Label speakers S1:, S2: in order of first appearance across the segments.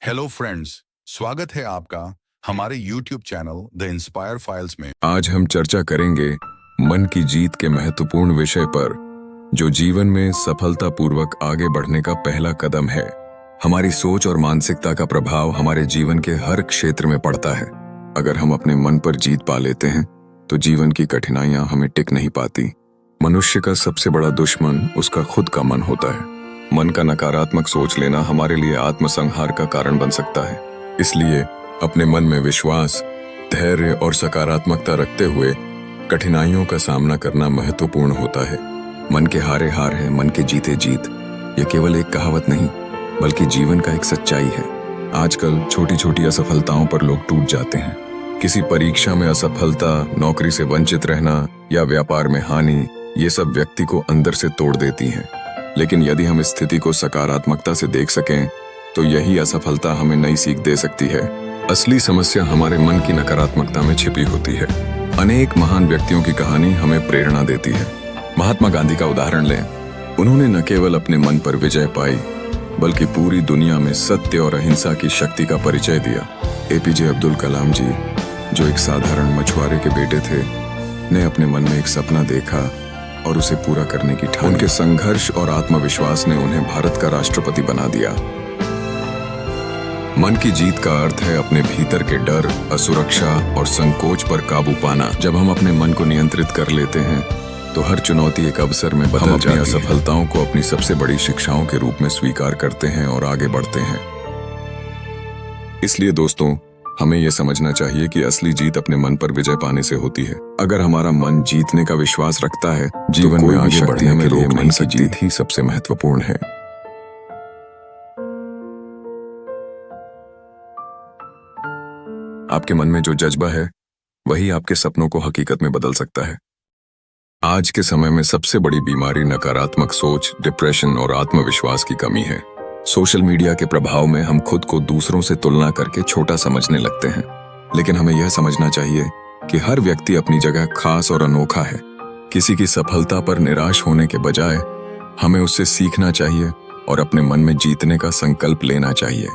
S1: Hello friends, स्वागत है आपका हमारे YouTube channel the inspire files में।
S2: आज हम चर्चा करेंगे मन की जीत के महत्वपूर्ण विषय पर, जो जीवन में सफलतापूर्वक आगे बढ़ने का पहला कदम है। हमारी सोच और मानसिकता का प्रभाव हमारे जीवन के हर क्षेत्र में पड़ता है। अगर हम अपने मन पर जीत पा लेते हैं तो जीवन की कठिनाइयां हमें टिक नहीं पाती। मनुष्य का सबसे बड़ा दुश्मन उसका खुद का मन होता है। मन का नकारात्मक सोच लेना हमारे लिए आत्मसंहार का कारण बन सकता है। इसलिए अपने मन में विश्वास, धैर्य और सकारात्मकता रखते हुए कठिनाइयों का सामना करना महत्वपूर्ण होता है। मन के हारे हार है, मन के जीते जीत। यह केवल एक कहावत नहीं, बल्कि जीवन का एक सच्चाई है। आजकल छोटी छोटी असफलताओं पर लोग टूट जाते हैं। किसी परीक्षा में असफलता, नौकरी से वंचित रहना या व्यापार में हानि, ये सब व्यक्ति को अंदर से तोड़ देती हैं। लेकिन यदि हम इस स्थिति को सकारात्मकता से देख सकें तो यही असफलता हमें नई सीख दे सकती है। असली समस्या हमारे मन की नकारात्मकता में छिपी होती है। अनेक महान व्यक्तियों की कहानी हमें प्रेरणा देती है। महात्मा गांधी का उदाहरण लें। उन्होंने न केवल अपने मन पर विजय पाई, बल्कि पूरी दुनिया में सत्य और अहिंसा की शक्ति का परिचय दिया। एपीजे अब्दुल कलाम जी, जो एक साधारण मछुआरे के बेटे थे, ने अपने मन में एक सपना देखा और उसे पूरा करने की ठानी। उनके संघर्ष और आत्मविश्वास ने उन्हें भारत का राष्ट्रपति बना दिया। मन की जीत का अर्थ है अपने भीतर के डर, असुरक्षा और संकोच पर काबू पाना। जब हम अपने मन को नियंत्रित कर लेते हैं तो हर चुनौती एक अवसर में बदल जाती है। हम अपनी असफलताओं को अपनी सबसे बड़ी शिक्षाओं के रूप में स्वीकार करते हैं और आगे बढ़ते हैं। इसलिए दोस्तों, हमें यह समझना चाहिए कि असली जीत अपने मन पर विजय पाने से होती है। अगर हमारा मन जीतने का विश्वास रखता है, जीवन में आगे बढ़ने के लिए मन की जीत ही सबसे महत्वपूर्ण है। आपके मन में जो जज्बा है, वही आपके सपनों को हकीकत में बदल सकता है। आज के समय में सबसे बड़ी बीमारी नकारात्मक सोच, डिप्रेशन और आत्मविश्वास की कमी है। सोशल मीडिया के प्रभाव में हम खुद को दूसरों से तुलना करके छोटा समझने लगते हैं। लेकिन हमें यह समझना चाहिए कि हर व्यक्ति अपनी जगह खास और अनोखा है। किसी की सफलता पर निराश होने के बजाय हमें उससे सीखना चाहिए और अपने मन में जीतने का संकल्प लेना चाहिए।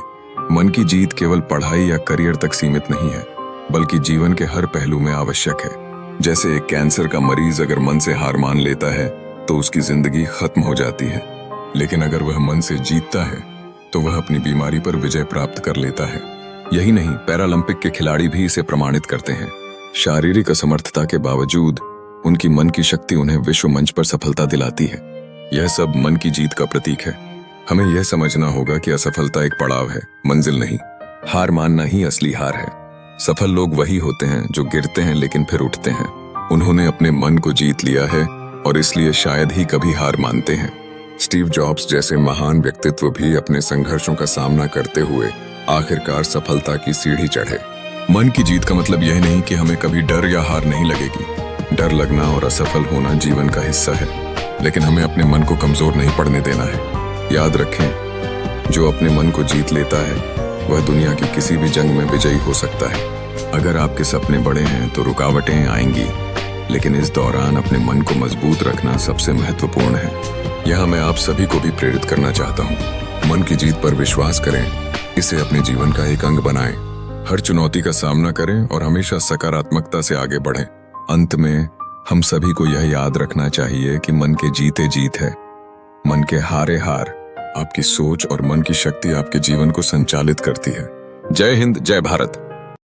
S2: मन की जीत केवल पढ़ाई या करियर तक सीमित नहीं है, बल्कि जीवन के हर पहलू में आवश्यक है। जैसे एक कैंसर का मरीज अगर मन से हार मान लेता है तो उसकी जिंदगी खत्म हो जाती है, लेकिन अगर वह मन से जीतता है तो वह अपनी बीमारी पर विजय प्राप्त कर लेता है। यही नहीं, पैरालंपिक के खिलाड़ी भी इसे प्रमाणित करते हैं। शारीरिक असमर्थता के बावजूद उनकी मन की शक्ति उन्हें विश्व मंच पर सफलता दिलाती है। यह सब मन की जीत का प्रतीक है। हमें यह समझना होगा कि असफलता एक पड़ाव है, मंजिल नहीं। हार मानना ही असली हार है। सफल लोग वही होते हैं जो गिरते हैं लेकिन फिर उठते हैं। उन्होंने अपने मन को जीत लिया है और इसलिए शायद ही कभी हार मानते हैं। स्टीव जॉब्स जैसे महान व्यक्तित्व भी अपने संघर्षों का सामना करते हुए आखिरकार सफलता की सीढ़ी चढ़े। मन की जीत का मतलब यह नहीं कि हमें कभी डर या हार नहीं लगेगी। डर लगना और असफल होना जीवन का हिस्सा है, लेकिन हमें अपने मन को कमजोर नहीं पड़ने देना है। याद रखें, जो अपने मन को जीत लेता है वह दुनिया की किसी भी जंग में विजयी हो सकता है। अगर आपके सपने बड़े हैं तो रुकावटें आएंगी, लेकिन इस दौरान अपने मन को मजबूत रखना सबसे महत्वपूर्ण है। यहाँ मैं आप सभी को भी प्रेरित करना चाहता हूँ। मन की जीत पर विश्वास करें, इसे अपने जीवन का एक अंग बनाएं। हर चुनौती का सामना करें और हमेशा सकारात्मकता से आगे बढ़ें। अंत में हम सभी को यह याद रखना चाहिए कि मन के जीते जीत है, मन के हारे हार। आपकी सोच और मन की शक्ति आपके जीवन को संचालित करती है। जय हिंद, जय भारत।